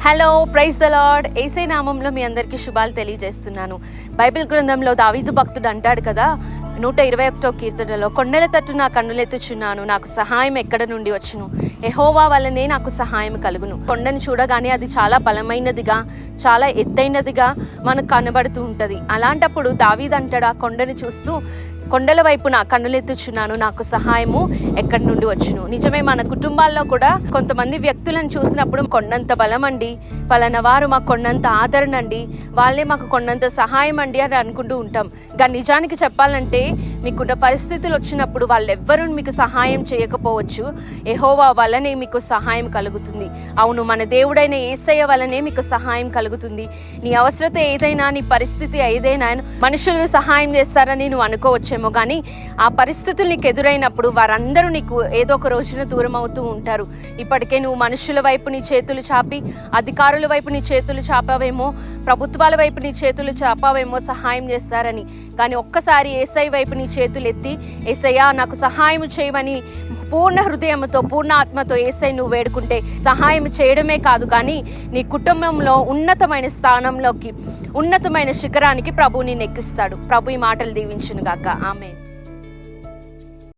Hello, praise the lord. యేసే నామంలో మీ అందరికీ శుభాలు తెలియజేస్తున్నాను. బైబిల్ గ్రంథంలో దావీదు భక్తుడు అంటాడు కదా, 121వ కీర్తనలో, కొండల తట్టు నా కన్నులెత్తుచున్నాను, నాకు సహాయం ఎక్కడ నుండి వచ్చును, యెహోవా వల్లనే నాకు సహాయం కలుగును. కొండను చూడగానే అది చాలా బలమైనదిగా, చాలా ఎత్తైనదిగా మనకు కనబడుతూ ఉంటుంది. అలాంటప్పుడు దావీదు అంటాడు, ఆ కొండను చూస్తూ, కొండల వైపు నా కన్నులెత్తుచున్నాను, నాకు సహాయము ఎక్కడి నుండి వచ్చును. నిజమే, మన కుటుంబాల్లో కూడా కొంతమంది వ్యక్తులను చూసినప్పుడు కొండంత బలం అండి, పలానా వారు మాకు కొండంత ఆదరణ అండి, వాళ్ళే మాకు కొండంత సహాయం అండి అని అనుకుంటూ ఉంటాం. కానీ నిజానికి చెప్పాలంటే మీకున్న పరిస్థితులు వచ్చినప్పుడు వాళ్ళెవ్వరూ మీకు సహాయం చేయకపోవచ్చు, యెహోవా వల్లనే మీకు సహాయం కలుగుతుంది. అవును, మన దేవుడైన యేసయ్య వల్లనే మీకు సహాయం కలుగుతుంది. నీ అవసరత ఏదైనా, నీ పరిస్థితి ఏదైనా మనుషులు సహాయం చేస్తారని నువ్వు అనుకోవచ్చు, కానీ ఆ పరిస్థితులు నీకు ఎదురైనప్పుడు వారందరూ నీకు ఏదో ఒక రోజున దూరం అవుతూ ఉంటారు. ఇప్పటికే నువ్వు మనుషుల వైపు నీ చేతులు చాపి, అధికారుల వైపు నీ చేతులు చాపావేమో, ప్రభుత్వాల వైపు నీ చేతులు చాపావేమో సహాయం చేస్తారని. కానీ ఒక్కసారి యేసయ్య వైపు నీ చేతులు ఎత్తి, యేసయ్యా నాకు సహాయం చేయమని పూర్ణ హృదయంతో, పూర్ణ ఆత్మతో యేసయ్య నువ్వు వేడుకుంటే సహాయం చేయడమే కాదు, కానీ నీ కుటుంబంలో ఉన్నతమైన స్థానంలోకి, ఉన్నతమైన శిఖరానికి ప్రభు నిన్ను ఎక్కిస్తాడు. ప్రభు ఈ మాటలు దీవించును గాక. ఆమేన్.